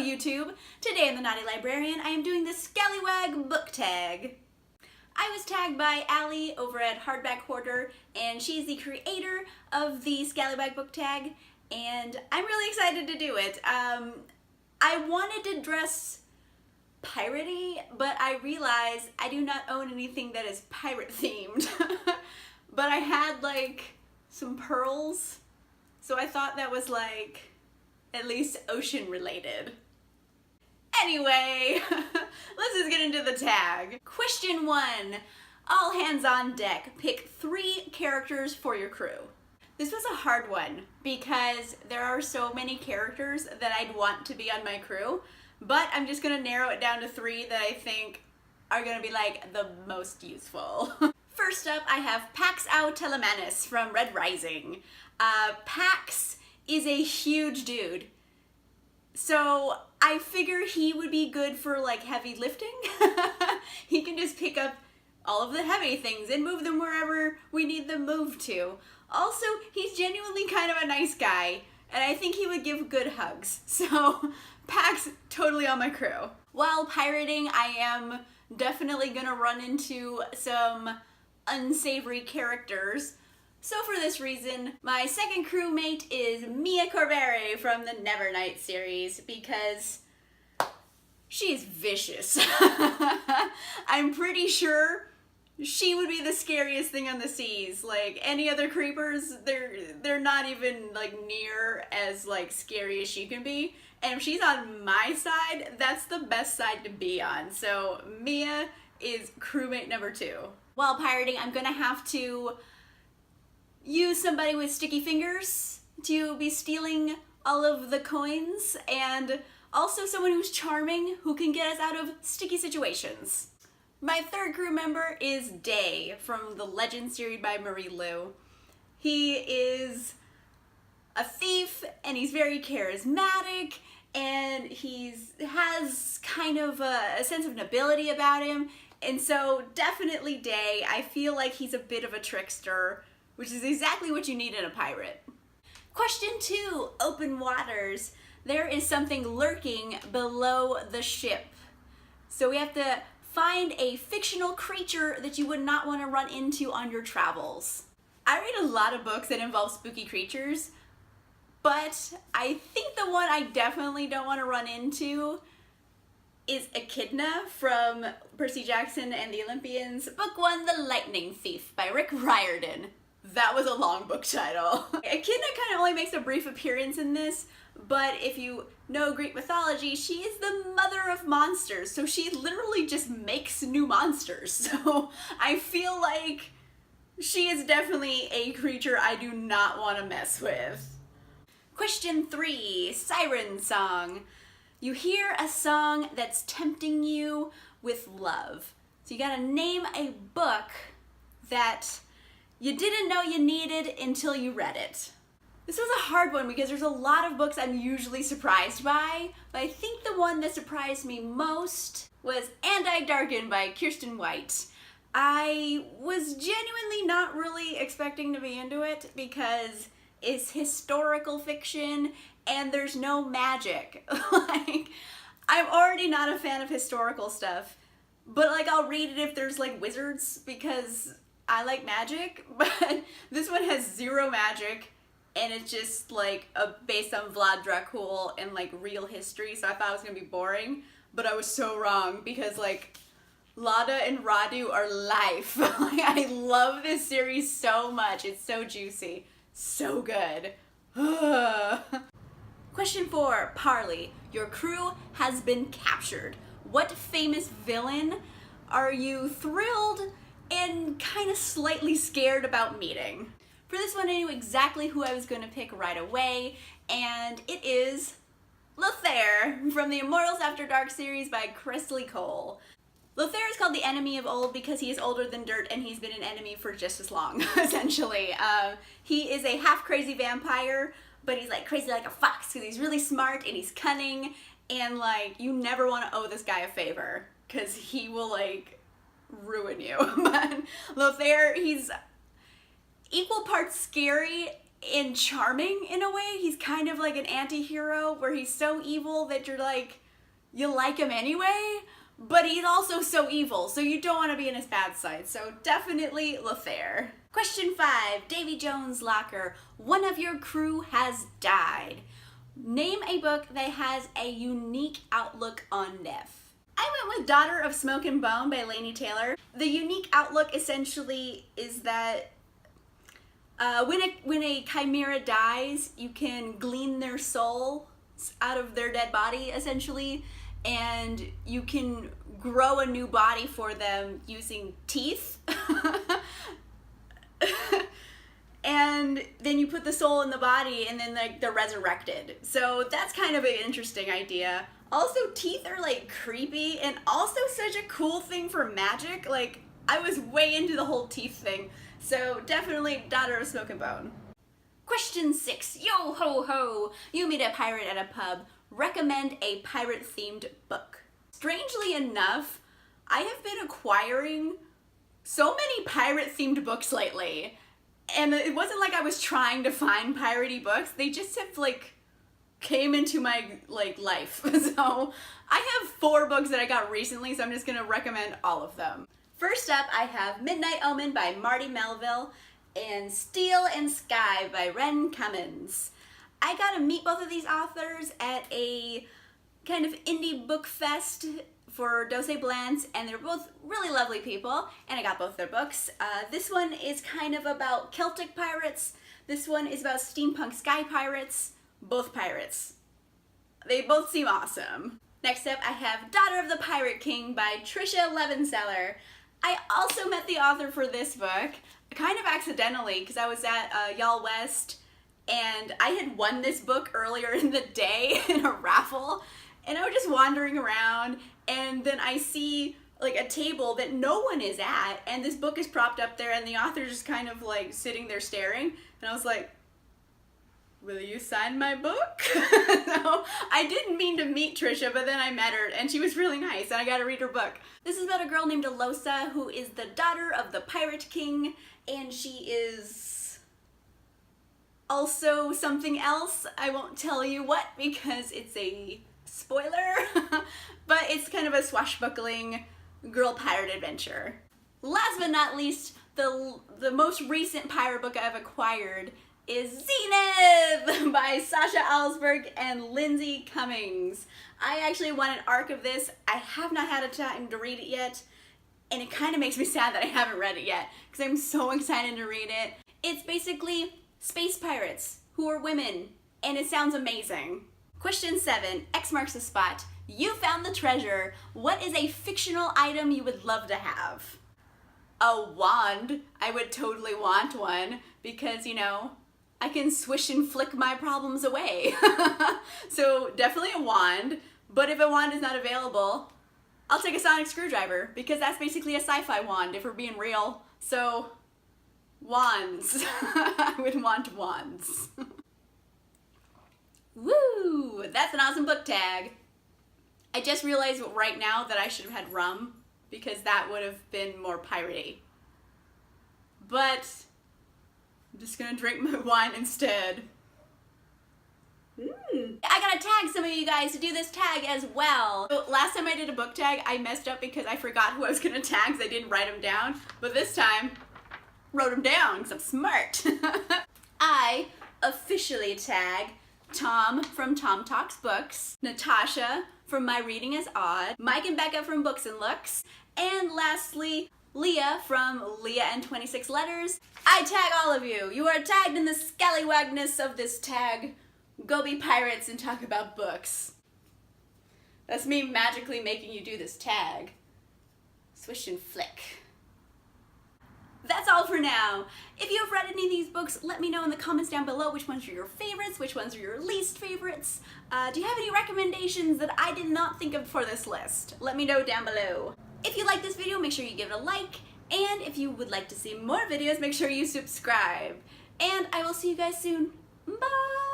YouTube! Today in the Naughty Librarian, I am doing the Scallywag book tag. I was tagged by Allie over at Hardback Hoarder, and she's the creator of the Scallywag book tag, and I'm really excited to do it. I wanted to dress piratey, but I realized I do not own anything that is pirate themed. But I had like some pearls, so I thought that was like at least ocean related. Anyway, let's just get into the tag. Question 1. All hands on deck. Pick 3 characters for your crew. This was a hard one because there are so many characters that I'd want to be on my crew, but I'm just gonna narrow it down to 3 that I think are gonna be like the most useful. First up, I have Pax Au Telemanis from Red Rising. Pax is a huge dude, so I figure he would be good for like heavy lifting. He can just pick up all of the heavy things and move them wherever we need them moved to. Also, he's genuinely kind of a nice guy, and I think he would give good hugs. So Pax, totally on my crew. While pirating, I am definitely gonna run into some unsavory characters. So for this reason, my second crewmate is Mia Corberry from the Nevernight series because she's vicious. I'm pretty sure she would be the scariest thing on the seas. Like any other creepers, they're not even like near as like scary as she can be. And if she's on my side, that's the best side to be on. So Mia is crewmate number 2. While pirating, I'm gonna have to use somebody with sticky fingers to be stealing all of the coins, and also someone who's charming who can get us out of sticky situations. My third crew member is Day from the Legend series by Marie Lu. He is a thief and he's very charismatic, and he has kind of a sense of nobility about him, and so definitely Day. I feel like he's a bit of a trickster, which is exactly what you need in a pirate. Question 2, open waters. There is something lurking below the ship. So we have to find a fictional creature that you would not want to run into on your travels. I read a lot of books that involve spooky creatures, but I think the one I definitely don't want to run into is Echidna from Percy Jackson and the Olympians, Book 1, The Lightning Thief by Rick Riordan. That was a long book title. Echidna kind of only makes a brief appearance in this, but if you know Greek mythology, she is the mother of monsters, so she literally just makes new monsters. So I feel like she is definitely a creature I do not want to mess with. Question 3, Siren Song. You hear a song that's tempting you with love. So you gotta name a book that you didn't know you needed until you read it. This was a hard one because there's a lot of books I'm usually surprised by, but I think the one that surprised me most was And I Darken by Kiersten White. I was genuinely not really expecting to be into it because it's historical fiction and there's no magic. Like, I'm already not a fan of historical stuff, but like I'll read it if there's like wizards because I like magic, but this one has 0 magic, and it's just like based on Vlad Dracul and like real history, so I thought it was gonna be boring, but I was so wrong because like Lada and Radu are life. Like, I love this series so much. It's so juicy, so good. Question 4, Parley. Your crew has been captured. What famous villain are you thrilled and kind of slightly scared about meeting? For this one, I knew exactly who I was going to pick right away, and it is Lothair from the Immortals After Dark series by Kresley Cole. Lothair is called the enemy of old because he is older than dirt and he's been an enemy for just as long, essentially. He is a half-crazy vampire, but he's like crazy like a fox because he's really smart and he's cunning, and like you never want to owe this guy a favor because he will like ruin you. But Lothair, he's equal parts scary and charming in a way. He's kind of like an anti-hero where he's so evil that you're like, you like him anyway, but he's also so evil, so you don't want to be in his bad side. So definitely Lothair. Question 5, Davy Jones Locker. One of your crew has died. Name a book that has a unique outlook on death. I went with Daughter of Smoke and Bone by Laini Taylor. The unique outlook essentially is that when a chimera dies, you can glean their soul out of their dead body, essentially, and you can grow a new body for them using teeth. And then you put the soul in the body and then like they're resurrected. So that's kind of an interesting idea. Also, teeth are like creepy and also such a cool thing for magic. Like, I was way into the whole teeth thing. So definitely Daughter of Smoke and Bone. Question 6, yo ho ho. You meet a pirate at a pub. Recommend a pirate themed book. Strangely enough, I have been acquiring so many pirate themed books lately. And it wasn't like I was trying to find piratey books. They just have like came into my like life. So I have 4 books that I got recently, so I'm just gonna recommend all of them. First up, I have Midnight Omen by Marty Melville and Steel and Sky by Cummings. I got to meet both of these authors at a kind of indie book fest for Dose Blends, and they're both really lovely people, and I got both their books. This one is kind of about Celtic pirates. This one is about steampunk sky pirates. Both pirates. They both seem awesome. Next up, I have Daughter of the Pirate King by Trisha Levenseller. I also met the author for this book, kind of accidentally, because I was at Y'all West, and I had won this book earlier in the day in a raffle, and I was just wandering around, and then I see like a table that no one is at, and this book is propped up there, and the author's just kind of like sitting there staring, and I was like, will you sign my book? So I didn't mean to meet Trisha, but then I met her, and she was really nice, and I got to read her book. This is about a girl named Alosa, who is the daughter of the Pirate King, and she is also something else. I won't tell you what because it's a spoiler, but it's kind of a swashbuckling girl pirate adventure. Last but not least, the most recent pirate book I've acquired is Zenith by Sasha Ellsberg and Lindsey Cummings. I actually want an arc of this. I have not had a time to read it yet, and it kind of makes me sad that I haven't read it yet because I'm so excited to read it. It's basically space pirates who are women, and it sounds amazing. Question 7, X marks the spot. You found the treasure. What is a fictional item you would love to have? A wand. I would totally want one because, you know, I can swish and flick my problems away. So definitely a wand, but if a wand is not available, I'll take a sonic screwdriver because that's basically a sci-fi wand if we're being real. So wands. I would want wands. Woo! That's an awesome book tag. I just realized right now that I should have had rum because that would have been more piratey. But I'm just gonna drink my wine instead. I gotta tag some of you guys to do this tag as well. So last time I did a book tag, I messed up because I forgot who I was gonna tag because I didn't write them down. But this time, wrote them down because I'm smart. I officially tag Tom from Tom Talks Books, Natasha from My Reading is Odd, Mike and Becca from Books and Looks, and lastly, Leah from Leah and 26 Letters. I tag all of you. You are tagged in the scallywagness of this tag. Go be pirates and talk about books. That's me magically making you do this tag. Swish and flick. That's all for now. If you have read any of these books, let me know in the comments down below which ones are your favorites, which ones are your least favorites. Do you have any recommendations that I did not think of for this list? Let me know down below. If you like this video, make sure you give it a like, and if you would like to see more videos, make sure you subscribe. And I will see you guys soon. Bye!